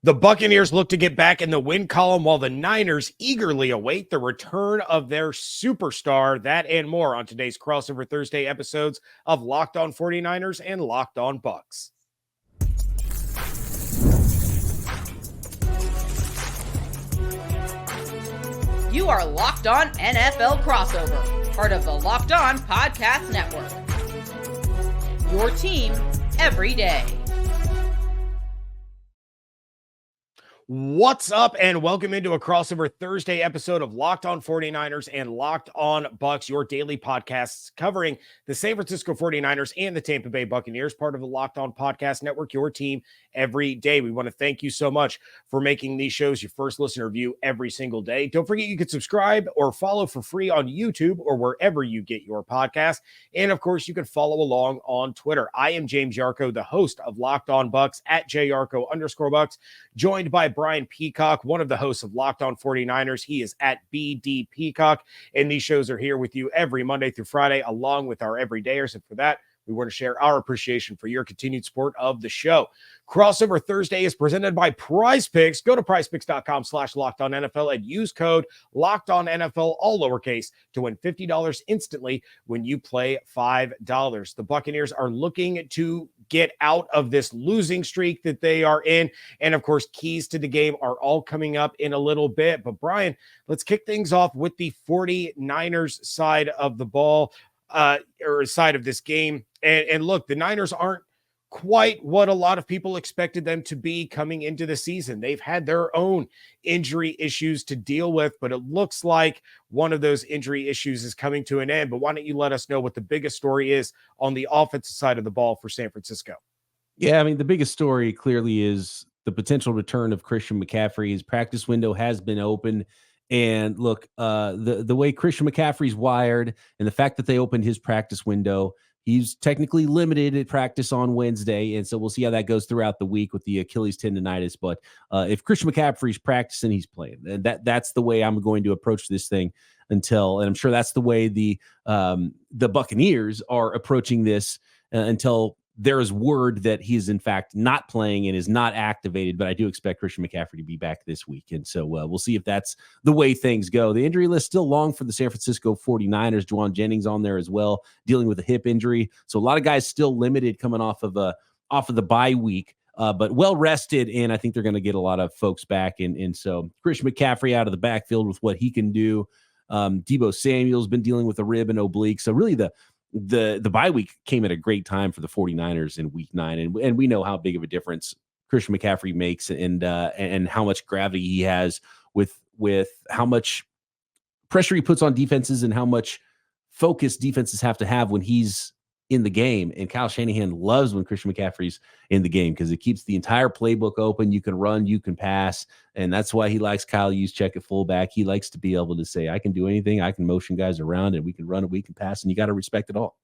The Buccaneers look to get back in the win column while the Niners eagerly await the return of their superstar. That and more on today's Crossover Thursday episodes of Locked On 49ers and Locked On Bucs. You are Locked On NFL Crossover, part of the Locked On Podcast Network. Your team every day. What's up, and welcome into a Crossover Thursday episode of Locked On 49ers and Locked On Bucs, your daily podcasts covering the San Francisco 49ers and the Tampa Bay Buccaneers, part of the Locked On Podcast Network, your team every day. We want to thank you so much for making these shows your first listener view every single day. Don't forget you can subscribe or follow for free on YouTube or wherever you get your podcast. And of course, you can follow along on Twitter. I am James Yarcho, the host of Locked On Bucs at JYarcho_Bucs, joined by Brian Peacock, one of the hosts of Locked On 49ers. He is at BD Peacock, and these shows are here with you every Monday through Friday, along with our everydayers. And for that, we want to share our appreciation for your continued support of the show. Crossover Thursday is presented by Prize Picks. Go to prizepicks.com/LockedOnNFL and use code LockedOnNFL, all lowercase, to win $50 instantly when you play $5. The Buccaneers are looking to get out of this losing streak that they are in. And of course, keys to the game are all coming up in a little bit. But Brian, let's kick things off with the 49ers side of the ball, or side of this game. And look, the Niners aren't quite what a lot of people expected them to be coming into the season. They've had their own injury issues to deal with, but it looks like one of those injury issues is coming to an end. But why don't you let us know what the biggest story is on the offensive side of the ball for San Francisco? Yeah, I mean, the biggest story clearly is the potential return of Christian McCaffrey. His practice window has been open. And look, the way Christian McCaffrey's wired and the fact that they opened his practice window, he's technically limited at practice on Wednesday. And so we'll see how that goes throughout the week with the Achilles tendonitis. But if Christian McCaffrey's practicing, he's playing. And that's the way I'm going to approach this thing and I'm sure that's the way the Buccaneers are approaching this until there is word that he is in fact not playing and is not activated, but I do expect Christian McCaffrey to be back this week. And so we'll see if that's the way things go. The injury list still long for the San Francisco 49ers. Juwan Jennings on there as well, dealing with a hip injury. So a lot of guys still limited coming off of the bye week, but well rested. And I think they're going to get a lot of folks back. And so Christian McCaffrey out of the backfield with what he can do. Deebo Samuel's been dealing with a rib and oblique. So really the bye week came at a great time for the 49ers in week 9. And we know how big of a difference Christian McCaffrey makes and how much gravity he has with how much pressure he puts on defenses and how much focus defenses have to have when he's in the game. And Kyle Shanahan loves when Christian McCaffrey's in the game because it keeps the entire playbook open. You can run, you can pass. And that's why he likes Kyle Juszczyk at fullback. He likes to be able to say, I can do anything. I can motion guys around and we can run and we can pass. And you got to respect it all.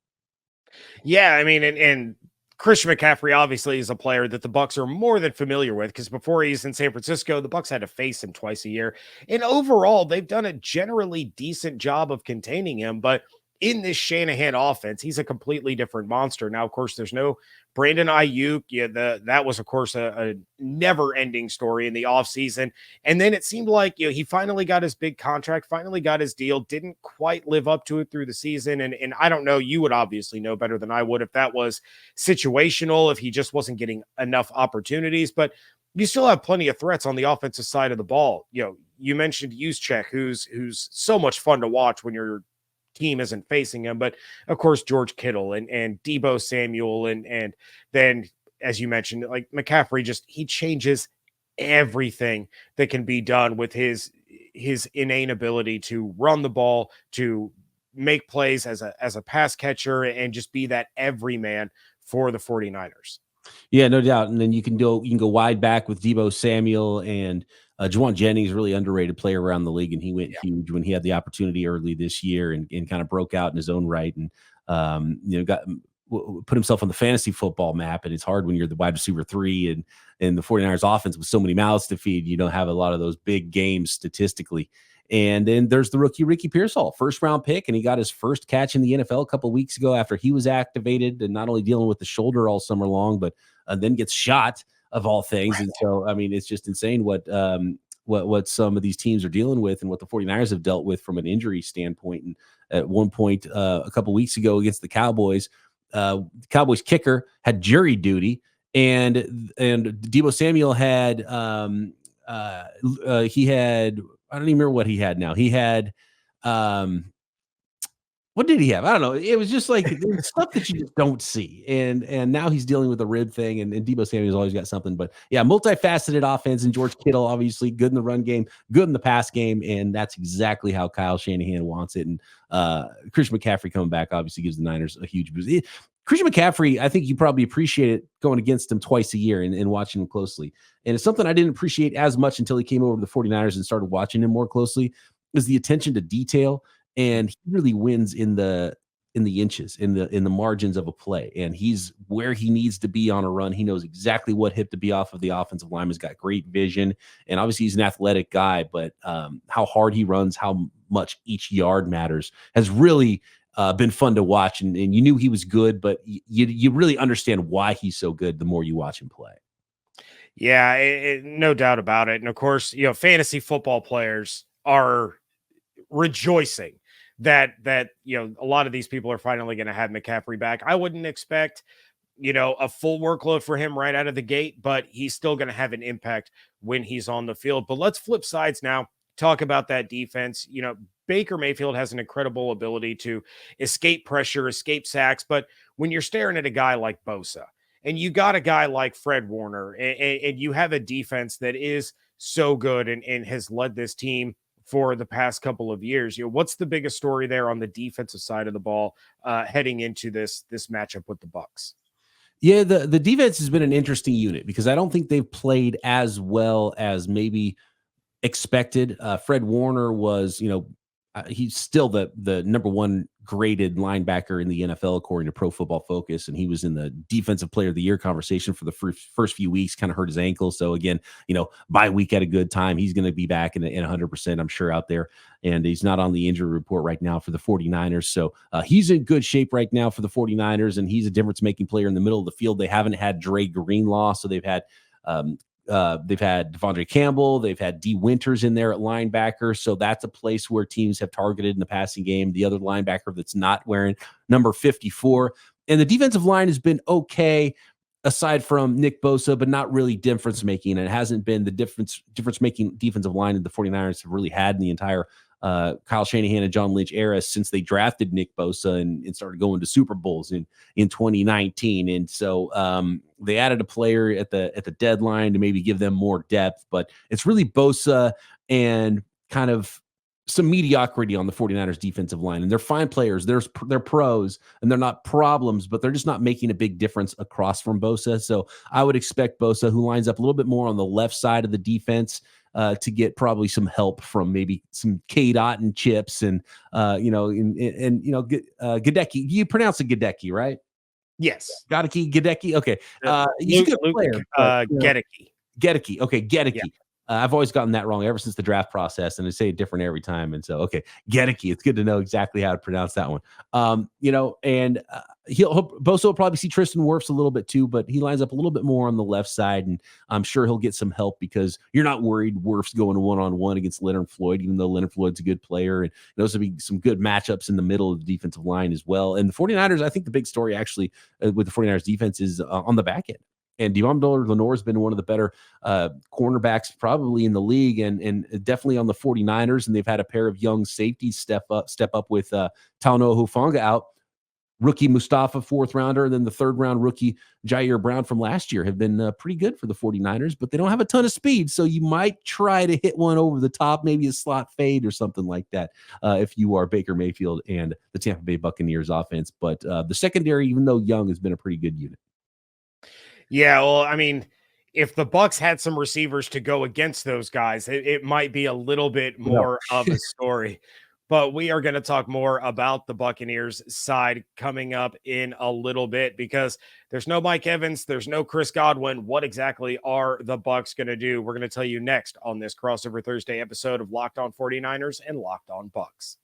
Yeah, I mean, and Christian McCaffrey obviously is a player that the Bucs are more than familiar with because before he's in San Francisco, the Bucs had to face him twice a year. And overall, they've done a generally decent job of containing him. But in this Shanahan offense, he's a completely different monster. Now, of course, there's no Brandon Ayuk. Yeah, that was, of course, a never-ending story in the offseason. And then it seemed like he finally got his big contract, finally got his deal, didn't quite live up to it through the season. And I don't know, you would obviously know better than I would if that was situational, if he just wasn't getting enough opportunities. But you still have plenty of threats on the offensive side of the ball. You mentioned Juszczyk, who's so much fun to watch when you're team isn't facing him, but of course George Kittle and Deebo Samuel and then as you mentioned, like McCaffrey, he changes everything that can be done with his innate ability to run the ball, to make plays as a pass catcher, and just be that everyman for the 49ers. Yeah, no doubt. And then you can go wide back with Deebo Samuel and Juwan Jennings, really underrated player around the league, and he went huge when he had the opportunity early this year and kind of broke out in his own right and put himself on the fantasy football map. And it's hard when you're the wide receiver 3 and the 49ers offense with so many mouths to feed. You don't have a lot of those big games statistically. And then there's the rookie Ricky Pearsall, first round pick, and he got his first catch in the NFL a couple of weeks ago after he was activated and not only dealing with the shoulder all summer long, but then gets shot of all things. And so, I mean, it's just insane what some of these teams are dealing with and what the 49ers have dealt with from an injury standpoint. And at one point, a couple weeks ago against the Cowboys, the Cowboys kicker had jury duty, and Deebo Samuel had he had, I don't even remember what he had now. He had what did he have? I don't know. It was just like stuff that you just don't see. And now he's dealing with a rib thing, and Deebo Samuel's always got something. But yeah, multifaceted offense, and George Kittle obviously good in the run game, good in the pass game, and that's exactly how Kyle Shanahan wants it. And Christian McCaffrey coming back obviously gives the Niners a huge boost. Christian McCaffrey, I think you probably appreciate it going against him twice a year and watching him closely. And it's something I didn't appreciate as much until he came over to the 49ers and started watching him more closely, is the attention to detail. And he really wins in the inches, in the margins of a play. And he's where he needs to be on a run. He knows exactly what hip to be off of the offensive line. He's got great vision. And obviously he's an athletic guy, but how hard he runs, how much each yard matters has really been fun to watch. And you knew he was good, but you really understand why he's so good the more you watch him play. Yeah, no doubt about it. And of course, fantasy football players are rejoicing that a lot of these people are finally going to have McCaffrey back. I wouldn't expect a full workload for him right out of the gate, but he's still going to have an impact when he's on the field. But let's flip sides now, talk about that defense. Baker Mayfield has an incredible ability to escape pressure, escape sacks, but when you're staring at a guy like Bosa and you got a guy like Fred Warner and you have a defense that is so good and has led this team for the past couple of years, what's the biggest story there on the defensive side of the ball heading into this matchup with the Bucs? Yeah, the defense has been an interesting unit because I don't think they've played as well as maybe expected. Fred Warner was, he's still the number one graded linebacker in the NFL according to Pro Football Focus, and he was in the Defensive Player of the Year conversation for the first few weeks. Kind of hurt his ankle, so again, bye week at a good time. He's going to be back in 100%, I'm sure, out there, and he's not on the injury report right now for the 49ers. So he's in good shape right now for the 49ers, and he's a difference-making player in the middle of the field. They haven't had Dre Greenlaw, so they've had Devondre Campbell, they've had D Winters in there at linebacker. So that's a place where teams have targeted in the passing game. The other linebacker that's not wearing number 54. And the defensive line has been okay aside from Nick Bosa, but not really difference making. And it hasn't been the difference making defensive line that the 49ers have really had in the entire Kyle Shanahan and John Lynch era since they drafted Nick Bosa and started going to Super Bowls in 2019. And so they added a player at the deadline to maybe give them more depth, but it's really Bosa and kind of some mediocrity on the 49ers defensive line. And they're fine players. They're pros and they're not problems, but they're just not making a big difference across from Bosa. So I would expect Bosa, who lines up a little bit more on the left side of the defense, to get probably some help from maybe some K-Dot and chips and Gadecki. You pronounce it Gadecki, right? Yes. Gadecki. Okay. He's a good player. Gadecki. Okay. Gadecki. Yeah. I've always gotten that wrong ever since the draft process, and I say it different every time. And so, okay, Gadecki. It's good to know exactly how to pronounce that one. And Bosa will probably see Tristan Wirfs a little bit too, but he lines up a little bit more on the left side, and I'm sure he'll get some help because you're not worried Wirfs going one-on-one against Leonard Floyd, even though Leonard Floyd's a good player, and those will be some good matchups in the middle of the defensive line as well. And the 49ers, I think the big story actually with the 49ers defense is on the back end. And Devon Lenore has been one of the better cornerbacks probably in the league and definitely on the 49ers. And they've had a pair of young safeties step up with Talanoa Hufanga out. Rookie Mustafa, 4th rounder, and then the 3rd round rookie Jair Brown from last year have been pretty good for the 49ers, but they don't have a ton of speed. So you might try to hit one over the top, maybe a slot fade or something like that if you are Baker Mayfield and the Tampa Bay Buccaneers offense. But the secondary, even though young, has been a pretty good unit. Yeah, well, I mean, if the Bucs had some receivers to go against those guys, it might be a little bit more of a story. But we are going to talk more about the Buccaneers side coming up in a little bit because there's no Mike Evans, there's no Chris Godwin. What exactly are the Bucs going to do? We're going to tell you next on this Crossover Thursday episode of Locked On 49ers and Locked On Bucs.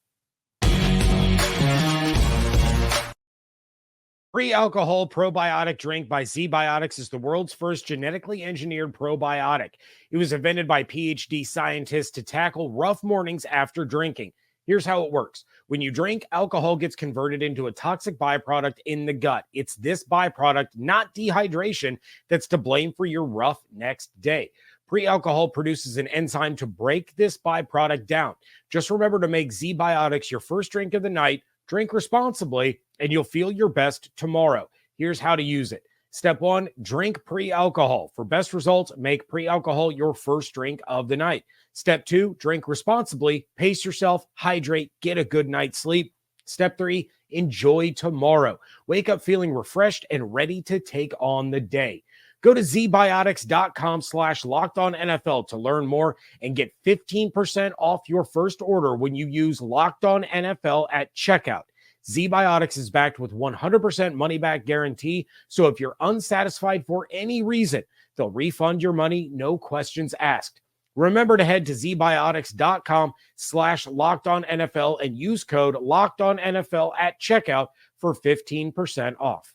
Pre-alcohol probiotic drink by Z-Biotics is the world's first genetically engineered probiotic. It was invented by PhD scientists to tackle rough mornings after drinking. Here's how it works. When you drink, alcohol gets converted into a toxic byproduct in the gut. It's this byproduct, not dehydration, that's to blame for your rough next day. Pre-alcohol produces an enzyme to break this byproduct down. Just remember to make Z-Biotics your first drink of the night. Drink responsibly, and you'll feel your best tomorrow. Here's how to use it. Step 1, drink pre-alcohol. For best results, make pre-alcohol your first drink of the night. Step 2, drink responsibly. Pace yourself, hydrate, get a good night's sleep. Step 3, enjoy tomorrow. Wake up feeling refreshed and ready to take on the day. Go to zbiotics.com/LockedOnNFL to learn more and get 15% off your first order when you use LockedOnNFL at checkout. Z-Biotics is backed with 100% money-back guarantee, so if you're unsatisfied for any reason, they'll refund your money, no questions asked. Remember to head to zbiotics.com/LockedOnNFL and use code LockedOnNFL at checkout for 15% off.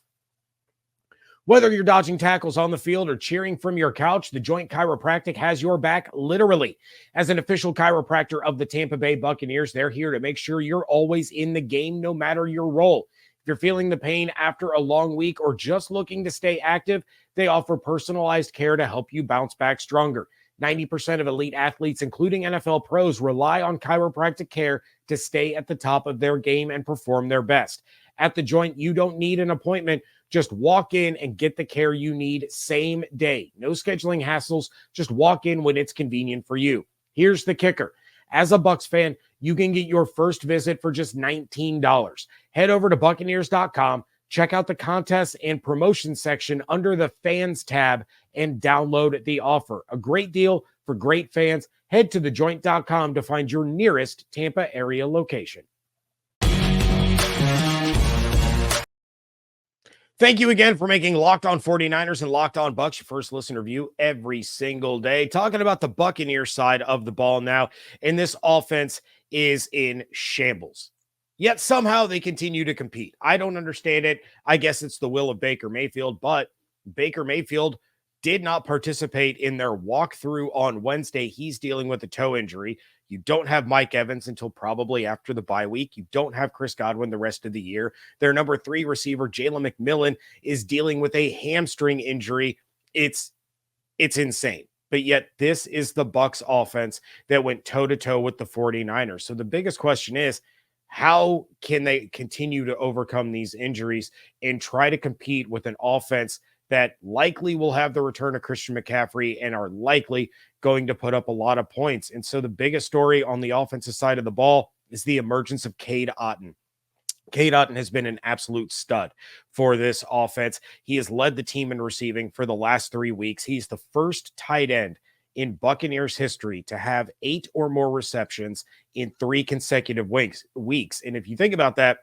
Whether you're dodging tackles on the field or cheering from your couch, The Joint Chiropractic has your back, literally. As an official chiropractor of the Tampa Bay Buccaneers, they're here to make sure you're always in the game, no matter your role. If you're feeling the pain after a long week or just looking to stay active, they offer personalized care to help you bounce back stronger. 90% of elite athletes, including NFL pros, rely on chiropractic care to stay at the top of their game and perform their best. At The Joint, you don't need an appointment. Just walk in and get the care you need same day. No scheduling hassles. Just walk in when it's convenient for you. Here's the kicker. As a Bucs fan, you can get your first visit for just $19. Head over to Buccaneers.com, check out the contests and promotion section under the Fans tab, and download the offer. A great deal for great fans. Head to thejoint.com to find your nearest Tampa area location. Thank you again for making Locked On 49ers and Locked On Bucs your first listener view every single day. Talking about the Buccaneers side of the ball now, and this offense is in shambles. Yet somehow they continue to compete. I don't understand it. I guess it's the will of Baker Mayfield, but Baker Mayfield did not participate in their walkthrough on Wednesday. He's dealing with a toe injury. You don't have Mike Evans until probably after the bye week. You don't have Chris Godwin the rest of the year. Their number 3 receiver, Jalen McMillan, is dealing with a hamstring injury. It's insane. But yet this is the Bucs offense that went toe-to-toe with the 49ers. So the biggest question is, how can they continue to overcome these injuries and try to compete with an offense that likely will have the return of Christian McCaffrey and are likely going to put up a lot of points? And so the biggest story on the offensive side of the ball is the emergence of Cade Otton. Cade Otton has been an absolute stud for this offense. He has led the team in receiving for the last 3 weeks. He's the first tight end in Buccaneers history to have 8 or more receptions in 3 consecutive weeks. And if you think about that,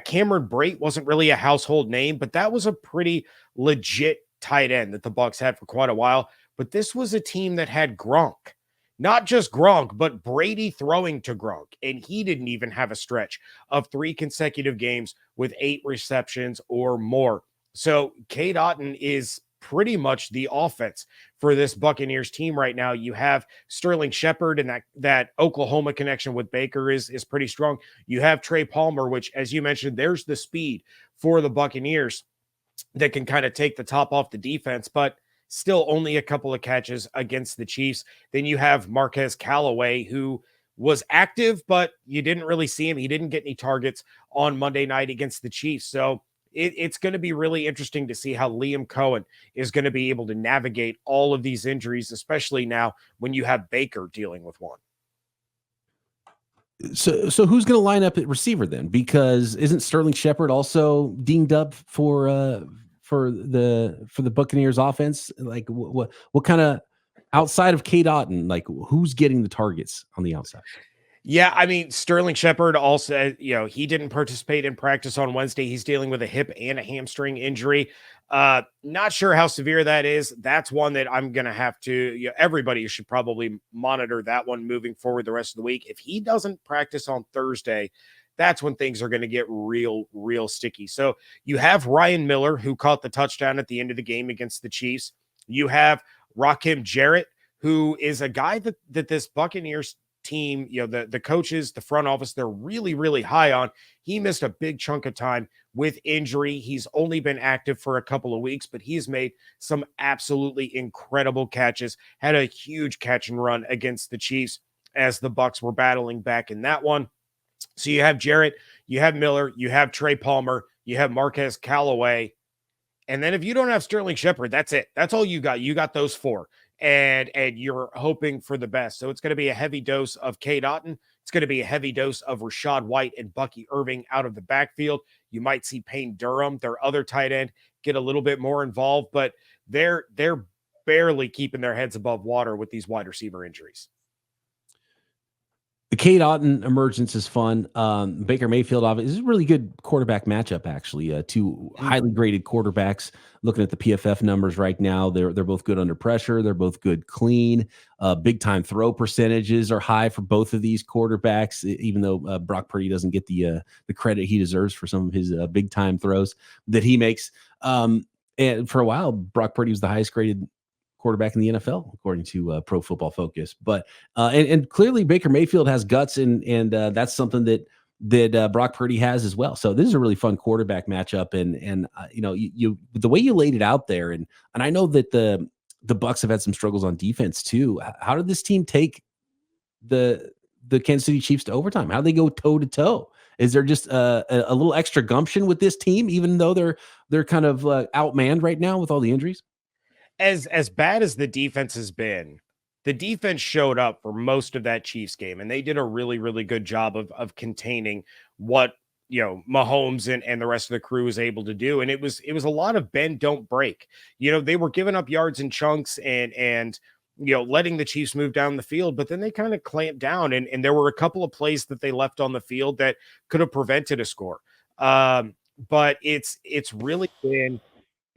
Cameron Brate wasn't really a household name, but that was a pretty legit tight end that the Bucs had for quite a while. But this was a team that had Gronk, not just Gronk, but Brady throwing to Gronk. And he didn't even have a stretch of 3 consecutive games with 8 receptions or more. So Cade Otton is pretty much the offense for this Buccaneers team right now. You have Sterling Shepard, and that Oklahoma connection with Baker is pretty strong. You have Trey Palmer, which, as you mentioned, there's the speed for the Buccaneers that can kind of take the top off the defense, but still only a couple of catches against the Chiefs. Then you have Marquez Callaway, who was active, but you didn't really see him. He didn't get any targets on Monday night against the Chiefs. So it's going to be really interesting to see how Liam Cohen is going to be able to navigate all of these injuries, especially now when you have Baker dealing with one. So who's going to line up at receiver then? Because isn't Sterling Shepard also dinged up for the Buccaneers offense? Like what kind of, outside of Cade Otton, like who's getting the targets on the outside? Yeah, I mean, Sterling Shepard also, he didn't participate in practice on Wednesday. He's dealing with a hip and a hamstring injury. Not sure how severe that is. That's one that I'm going to have to, everybody should probably monitor that one moving forward the rest of the week. If he doesn't practice on Thursday, that's when things are going to get real sticky. So you have Ryan Miller, who caught the touchdown at the end of the game against the Chiefs. You have Rakim Jarrett, who is a guy that this Buccaneers team, the coaches, the front office, they're really high on. He missed a big chunk of time with injury. He's only been active for a couple of weeks, but he's made some absolutely incredible catches, had a huge catch and run against the Chiefs as the Bucs were battling back in that one. So you have Jarrett, you have Miller, you have Trey Palmer, you have Marquez Callaway. And then if you don't have Sterling Shepard, that's it. That's all you got. You got those four. And you're hoping for the best. So it's going to be a heavy dose of Cade Otton. It's going to be a heavy dose of Rashad White and Bucky Irving out of the backfield. You might see Payne Durham, their other tight end, get a little bit more involved, but they're barely keeping their heads above water with these wide receiver injuries. The Cade Otton emergence is fun. Baker Mayfield, obviously, is a really good quarterback matchup, actually. Two highly graded quarterbacks. Looking at the PFF numbers right now, they're both good under pressure. They're both good clean. Big time throw percentages are high for both of these quarterbacks, even though Brock Purdy doesn't get the credit he deserves for some of his big time throws that he makes. And for a while, Brock Purdy was the highest graded quarterback in the NFL, according to Pro Football Focus. But and clearly Baker Mayfield has guts, and that's something that Brock Purdy has as well. So this is a really fun quarterback matchup, and you the way you laid it out there, and I know that the Bucs have had some struggles on defense too. How did this team take the Kansas City Chiefs to overtime? How do they go toe to toe? Is there just a little extra gumption with this team, even though they're kind of outmanned right now with all the injuries? As bad as the defense has been, the defense showed up for most of that Chiefs game, and they did a really good job of containing what Mahomes and the rest of the crew was able to do. And it was a lot of bend, don't break. They were giving up yards in chunks and letting the Chiefs move down the field, but then they kind of clamped down, and there were a couple of plays that they left on the field that could have prevented a score. But it's really been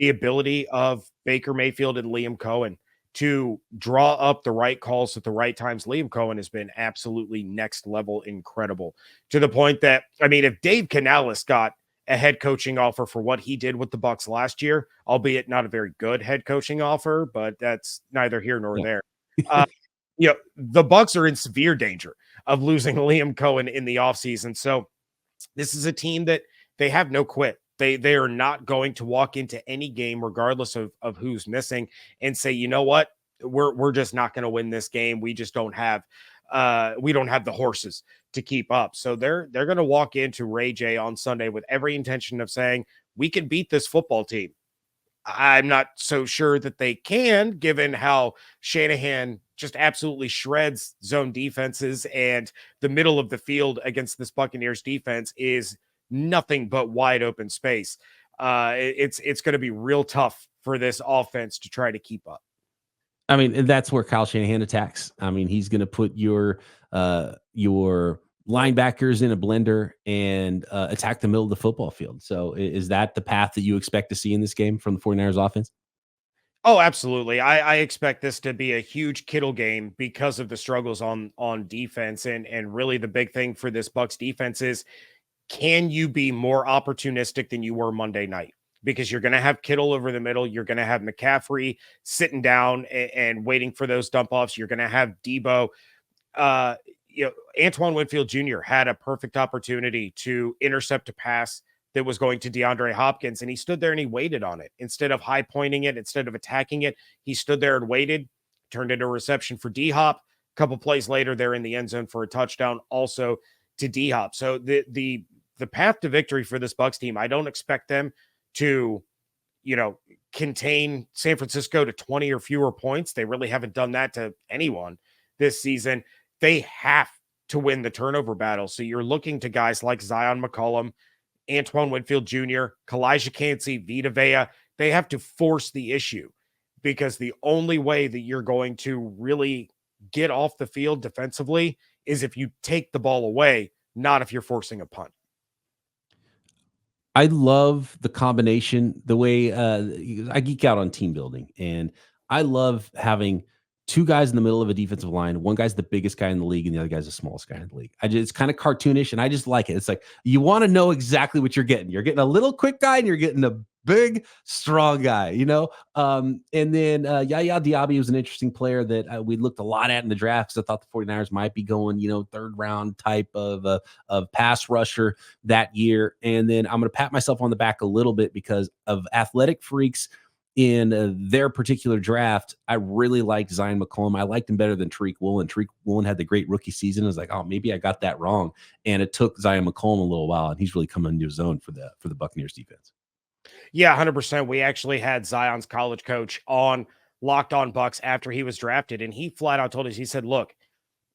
the ability of Baker Mayfield and Liam Cohen to draw up the right calls at the right times. Liam Cohen has been absolutely next level incredible, to the point that, I mean, if Dave Canales got a head coaching offer for what he did with the Bucs last year, albeit not a very good head coaching offer, but that's neither here nor there. The Bucs are in severe danger of losing Liam Cohen in the offseason. So this is a team that they have no quit. They are not going to walk into any game, regardless of who's missing, and say, you know what, we're just not going to win this game. We just don't have the horses to keep up. So they're going to walk into Ray J on Sunday with every intention of saying, we can beat this football team. I'm not so sure that they can, given how Shanahan just absolutely shreds zone defenses, and the middle of the field against this Buccaneers defense is nothing but wide open space. It's going to be real tough for this offense to try to keep up. I mean, that's where Kyle Shanahan attacks. I mean, he's going to put your linebackers in a blender and attack the middle of the football field. So is that the path that you expect to see in this game from the 49ers offense? Oh, absolutely. I expect this to be a huge Kittle game because of the struggles on defense. And really the big thing for this Bucs defense is, can you be more opportunistic than you were Monday night? Because you're going to have Kittle over the middle. You're going to have McCaffrey sitting down and waiting for those dump offs. You're going to have Debo. Antoine Winfield Jr. had a perfect opportunity to intercept a pass that was going to DeAndre Hopkins, and he stood there and he waited on it. Instead of high pointing it, instead of attacking it, he stood there and waited, turned into a reception for D-Hop. A couple plays later, they're in the end zone for a touchdown also to D-Hop. So the path to victory for this Bucs team, I don't expect them to, contain San Francisco to 20 or fewer points. They really haven't done that to anyone this season. They have to win the turnover battle. So you're looking to guys like Zion McCollum, Antoine Winfield Jr., Kalijah Cansey, Vita Vea. They have to force the issue, because the only way that you're going to really get off the field defensively is if you take the ball away, not if you're forcing a punt. I love the combination, the way I geek out on team building, and I love having two guys in the middle of a defensive line. One guy's the biggest guy in the league, and the other guy's the smallest guy in the league. It's kind of cartoonish, and I just like it. It's like you want to know exactly what you're getting. You're getting a little quick guy, and you're getting a big, strong guy, And then Yaya Diaby was an interesting player that we looked a lot at in the draft, because I thought the 49ers might be going, third round type of pass rusher that year. And then I'm going to pat myself on the back a little bit because of athletic freaks in their particular draft. I really liked Zion McCollum. I liked him better than Tariq Woolen. Tariq Woolen had the great rookie season. I was like, oh, maybe I got that wrong. And it took Zion McCollum a little while, and he's really come into his own for the Buccaneers defense. Yeah, 100%. We actually had Zion's college coach on Locked On Bucs after he was drafted, and he flat out told us, he said, look,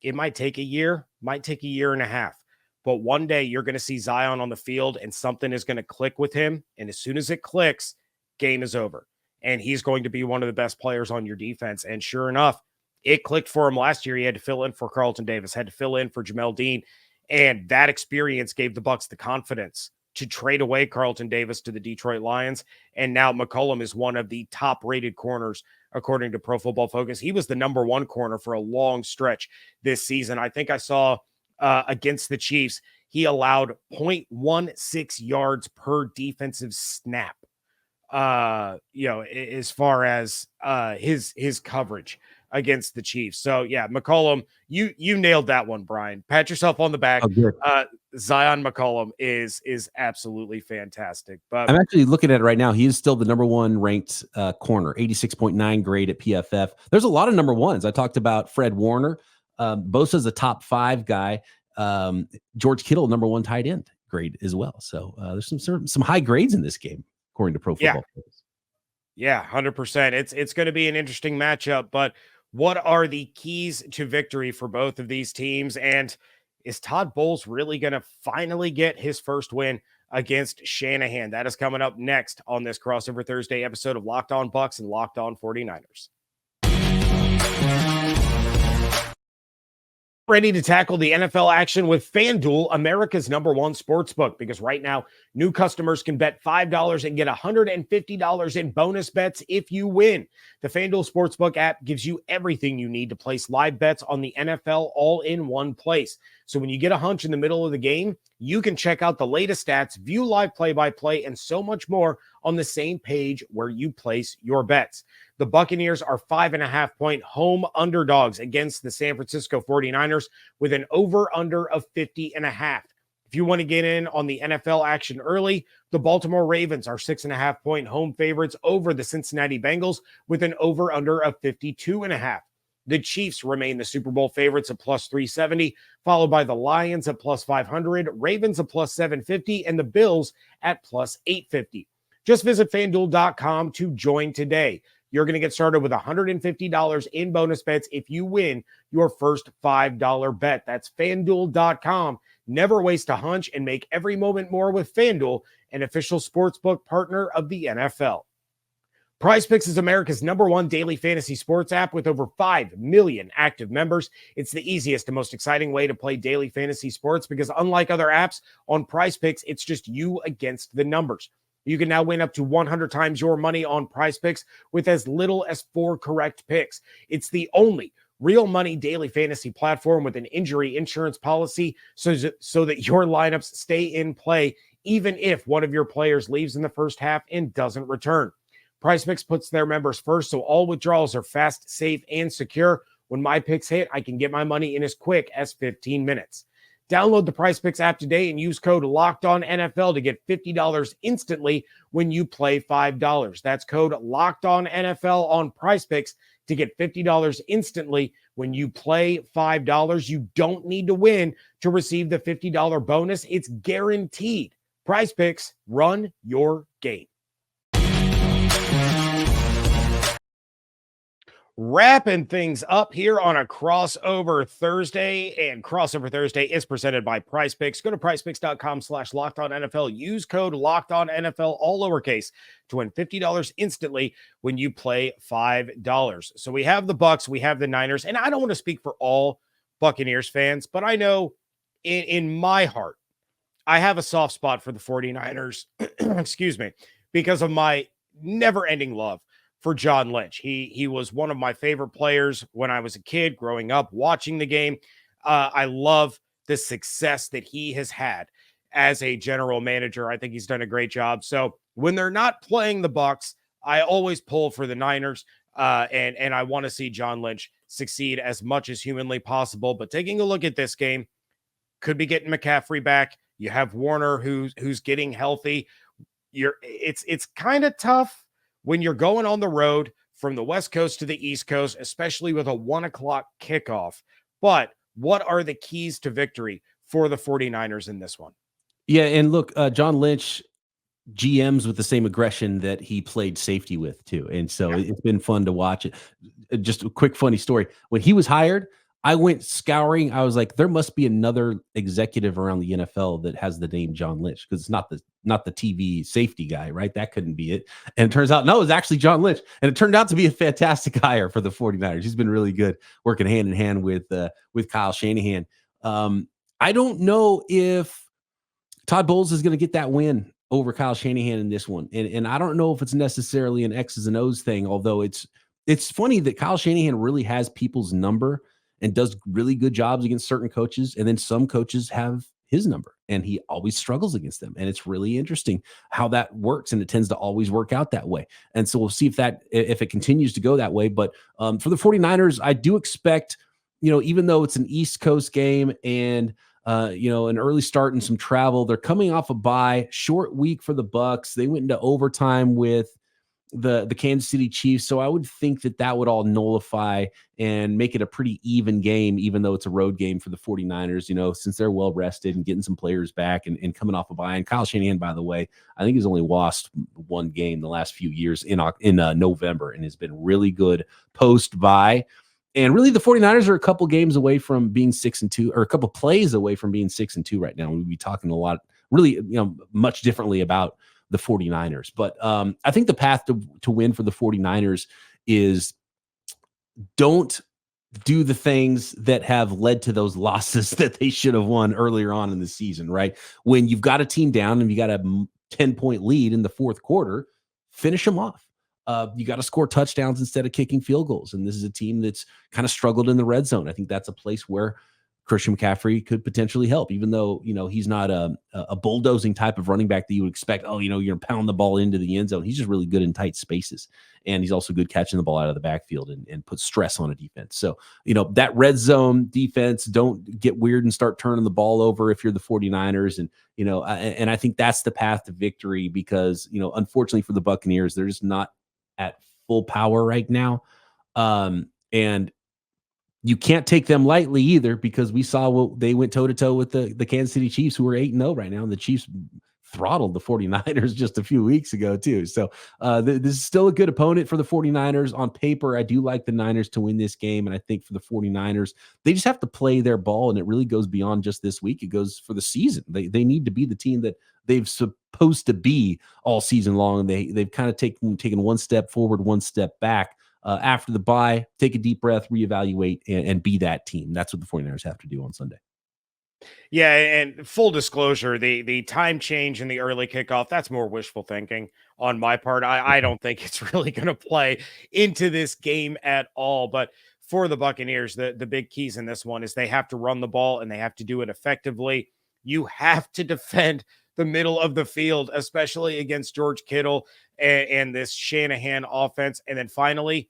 it might take a year, might take a year and a half, but one day you're going to see Zion on the field and something is going to click with him. And as soon as it clicks, game is over. And he's going to be one of the best players on your defense. And sure enough, it clicked for him last year. He had to fill in for Carlton Davis, had to fill in for Jamel Dean. And that experience gave the Bucs the confidence to trade away Carlton Davis to the Detroit Lions. And now McCollum is one of the top-rated corners, according to Pro Football Focus. He was the number one corner for a long stretch this season. I think I saw against the Chiefs, he allowed 0.16 yards per defensive snap. As far as his coverage against the Chiefs. So yeah, McCollum, you nailed that one, Brian. Pat yourself on the back. Zion McCollum is absolutely fantastic. But I'm actually looking at it right now. He is still the number one ranked corner, 86.9 grade at PFF. There's a lot of number ones. I talked about Fred Warner. Bosa's a top 5 guy. George Kittle, number 1 tight end grade as well. So there's some high grades in this game, according to Pro Football Focus. Yeah, 100%. It's going to be an interesting matchup, but what are the keys to victory for both of these teams? And is Todd Bowles really going to finally get his first win against Shanahan? That is coming up next on this Crossover Thursday episode of Locked On Bucs and Locked On 49ers. Ready to tackle the NFL action with FanDuel, America's #1 sportsbook, because right now, new customers can bet $5 and get $150 in bonus bets if you win. The FanDuel Sportsbook app gives you everything you need to place live bets on the NFL all in one place. So when you get a hunch in the middle of the game, you can check out the latest stats, view live play-by-play, and so much more on the same page where you place your bets. The Buccaneers are 5.5-point home underdogs against the San Francisco 49ers with an over-under of 50.5. If you want to get in on the NFL action early, the Baltimore Ravens are 6.5-point home favorites over the Cincinnati Bengals with an over-under of 52.5. The Chiefs remain the Super Bowl favorites at plus 370, followed by the Lions at plus 500, Ravens at plus 750, and the Bills at plus 850. Just visit FanDuel.com to join today. You're going to get started with $150 in bonus bets if you win your first $5 bet. That's FanDuel.com. Never waste a hunch and make every moment more with FanDuel, an official sportsbook partner of the NFL. PrizePicks is America's #1 daily fantasy sports app with over 5 million active members. It's the easiest and most exciting way to play daily fantasy sports because unlike other apps, on PrizePicks, it's just you against the numbers. You can now win up to 100 times your money on PrizePicks with as little as 4 correct picks. It's the only real money daily fantasy platform with an injury insurance policy so that your lineups stay in play even if one of your players leaves in the first half and doesn't return. PrizePicks puts their members first, so all withdrawals are fast, safe, and secure. When my picks hit, I can get my money in as quick as 15 minutes. Download the PrizePicks app today and use code LOCKEDONNFL to get $50 instantly when you play $5. That's code LOCKEDONNFL on PrizePicks to get $50 instantly when you play $5. You don't need to win to receive the $50 bonus. It's guaranteed. PrizePicks, run your game. Wrapping things up here on a Crossover Thursday, and Crossover Thursday is presented by PrizePicks. Go to prizepicks.com/LockedOnNFL. Use code LockedOnNFL, all lowercase, to win $50 instantly when you play $5. So we have the Bucs, we have the Niners, and I don't want to speak for all Buccaneers fans, but I know in my heart, I have a soft spot for the 49ers, excuse me, because of my never-ending love for John Lynch. He was one of my favorite players when I was a kid growing up watching the game. I love the success that he has had as a general manager. I think he's done a great job. So when they're not playing the Bucs, I always pull for the Niners, and I want to see John Lynch succeed as much as humanly possible. But taking a look at this game, could be getting McCaffrey back. You have Warner who's getting healthy. It's kind of tough when you're going on the road from the West Coast to the East Coast, especially with a 1:00 kickoff. But what are the keys to victory for the 49ers in this one? Yeah, and look, John Lynch GMs with the same aggression that he played safety with too. And so it's been fun to watch it. Just a quick funny story. When he was hired, I went scouring. I was like, there must be another executive around the NFL that has the name John Lynch, because it's not the TV safety guy, right? That couldn't be it. And it turns out, no, it was actually John Lynch. And it turned out to be a fantastic hire for the 49ers. He's been really good working hand in hand with Kyle Shanahan. I don't know if Todd Bowles is going to get that win over Kyle Shanahan in this one. And I don't know if it's necessarily an X's and O's thing, although it's funny that Kyle Shanahan really has people's number and does really good jobs against certain coaches. And then some coaches have his number and he always struggles against them. And it's really interesting how that works. And it tends to always work out that way. And so we'll see if it continues to go that way. But for the 49ers, I do expect, even though it's an East Coast game and an early start and some travel, they're coming off a bye, short week for the Bucs. They went into overtime with the Kansas City Chiefs. So I would think that would all nullify and make it a pretty even game, even though it's a road game for the 49ers, since they're well rested and getting some players back and coming off a bye. And Kyle Shanahan, by the way, I think he's only lost one game the last few years in November and has been really good post-bye. And really, the 49ers are a couple games away from being 6-2, or a couple plays away from being 6-2 right now. We'll be talking a lot, really, much differently about the 49ers. But I think the path to win for the 49ers is don't do the things that have led to those losses that they should have won earlier on in the season, right? When you've got a team down and you got a 10-point lead in the fourth quarter, finish them off. You got to score touchdowns instead of kicking field goals. And this is a team that's kind of struggled in the red zone. I think that's a place where Christian McCaffrey could potentially help, even though, he's not a bulldozing type of running back that you would expect. Oh, you're going to pound the ball into the end zone. He's just really good in tight spaces. And he's also good catching the ball out of the backfield and put stress on a defense. So, that red zone defense, don't get weird and start turning the ball over if you're the 49ers. And, and I think that's the path to victory because, unfortunately for the Buccaneers, they're just not at full power right now. And you can't take them lightly either, because we saw they went toe-to-toe with the Kansas City Chiefs, who are 8-0 right now. And the Chiefs throttled the 49ers just a few weeks ago too. So this is still a good opponent for the 49ers. On paper, I do like the Niners to win this game. And I think for the 49ers, they just have to play their ball. And it really goes beyond just this week. It goes for the season. They need to be the team that they've supposed to be all season long. They've kind of taken one step forward, one step back. After the bye, take a deep breath, reevaluate, and be that team. That's what the 49ers have to do on Sunday. Yeah, and full disclosure, the time change in the early kickoff, that's more wishful thinking on my part. I don't think it's really going to play into this game at all. But for the Buccaneers, the big keys in this one is they have to run the ball and they have to do it effectively. You have to defend the middle of the field, especially against George Kittle and this Shanahan offense. And then finally,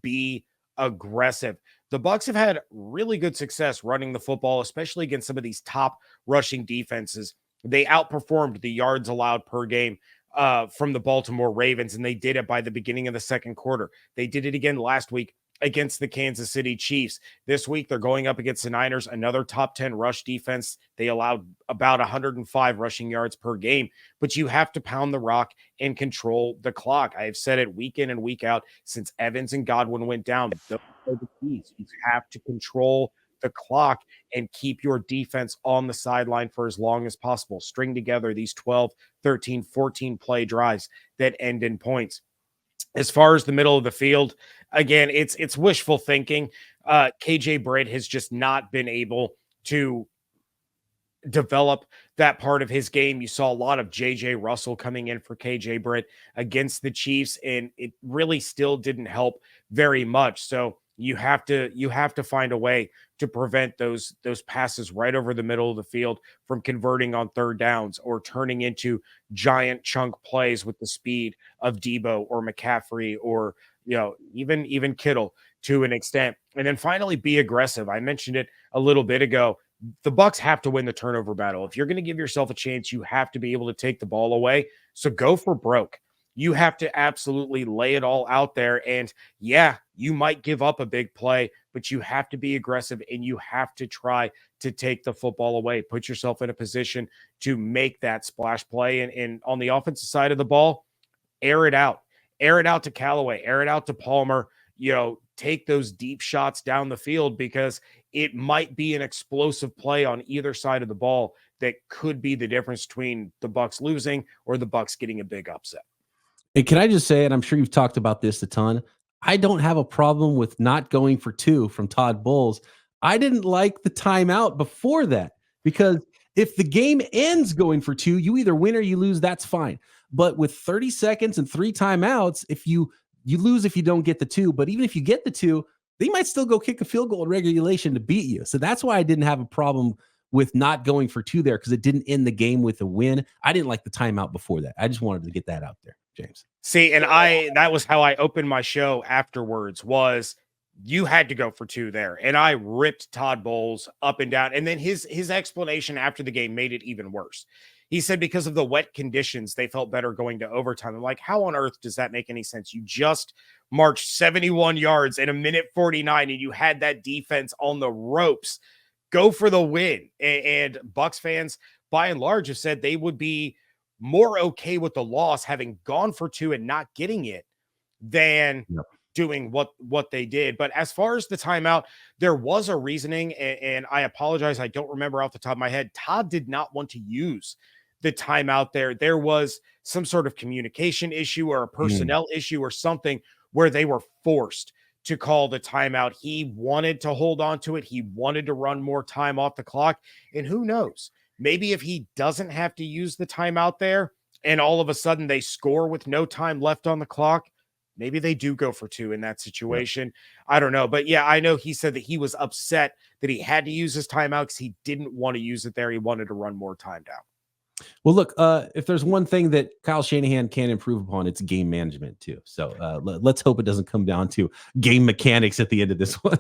be aggressive. The Bucs have had really good success running the football, especially against some of these top rushing defenses. They outperformed the yards allowed per game from the Baltimore Ravens, and they did it by the beginning of the second quarter. They did it again last week against the Kansas City Chiefs. This week, they're going up against the Niners, another top 10 rush defense. They allowed about 105 rushing yards per game, but you have to pound the rock and control the clock. I have said it week in and week out since Evans and Godwin went down. Those are the keys. You have to control the clock and keep your defense on the sideline for as long as possible. String together these 12, 13, 14 play drives that end in points. As far as the middle of the field, again, it's wishful thinking. KJ Britt has just not been able to develop that part of his game. You saw a lot of JJ Russell coming in for KJ Britt against the Chiefs, and it really still didn't help very much. So you have to find a way to prevent those passes right over the middle of the field from converting on third downs or turning into giant chunk plays with the speed of Debo or McCaffrey or even Kittle to an extent. And then finally, be aggressive. I mentioned it a little bit ago. The Bucs have to win the turnover battle. If you're going to give yourself a chance, you have to be able to take the ball away. So go for broke. You have to absolutely lay it all out there. And yeah, you might give up a big play, but you have to be aggressive and you have to try to take the football away. Put yourself in a position to make that splash play. And on the offensive side of the ball, air it out. Air it out to Callaway. Air it out to Palmer. Take those deep shots down the field because it might be an explosive play on either side of the ball that could be the difference between the Bucs losing or the Bucs getting a big upset. And can I just say, and I'm sure you've talked about this a ton, I don't have a problem with not going for 2 from Todd Bowles. I didn't like the timeout before that because if the game ends going for 2, you either win or you lose, that's fine. But with 30 seconds and 3 timeouts, if you lose if you don't get the 2, but even if you get the 2, they might still go kick a field goal in regulation to beat you. So that's why I didn't have a problem with not going for 2 there because it didn't end the game with a win. I didn't like the timeout before that. I just wanted to get that out there, James. See, and that was how I opened my show afterwards was you had to go for 2 there. And I ripped Todd Bowles up and down. And then his explanation after the game made it even worse. He said because of the wet conditions, they felt better going to overtime. I'm like, how on earth does that make any sense? You just marched 71 yards in a minute 49 and you had that defense on the ropes. Go for the win. And Bucs fans, by and large, have said they would be more okay with the loss having gone for 2 and not getting it than doing what they did. But as far as the timeout, there was a reasoning, and I apologize, I don't remember off the top of my head. Todd did not want to use the timeout there. There was some sort of communication issue or a personnel issue or something where they were forced to call the timeout. He wanted to hold on to it. He wanted to run more time off the clock. And who knows? Maybe if he doesn't have to use the timeout there and all of a sudden they score with no time left on the clock, maybe they do go for 2 in that situation. I don't know. But yeah, I know he said that he was upset that he had to use his timeout because he didn't want to use it there. He wanted to run more time down. Well, look, if there's one thing that Kyle Shanahan can improve upon, it's game management too. So let's hope it doesn't come down to game mechanics at the end of this one.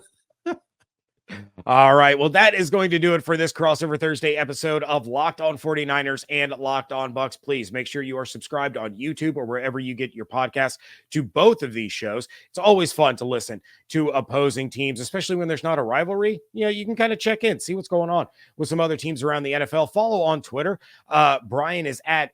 All right. Well, that is going to do it for this Crossover Thursday episode of Locked On 49ers and Locked On Bucs. Please make sure you are subscribed on YouTube or wherever you get your podcasts to both of these shows. It's always fun to listen to opposing teams, especially when there's not a rivalry. You can kind of check in, see what's going on with some other teams around the NFL. Follow on Twitter. Brian is at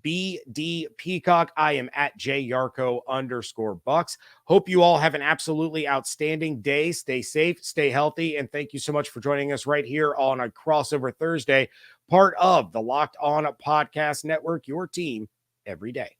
BD Peacock. I am at JYarcho_Bucs. Hope you all have an absolutely outstanding day. Stay safe, stay healthy, and thank you so much for joining us right here on a Crossover Thursday, part of the Locked On Podcast Network, your team every day.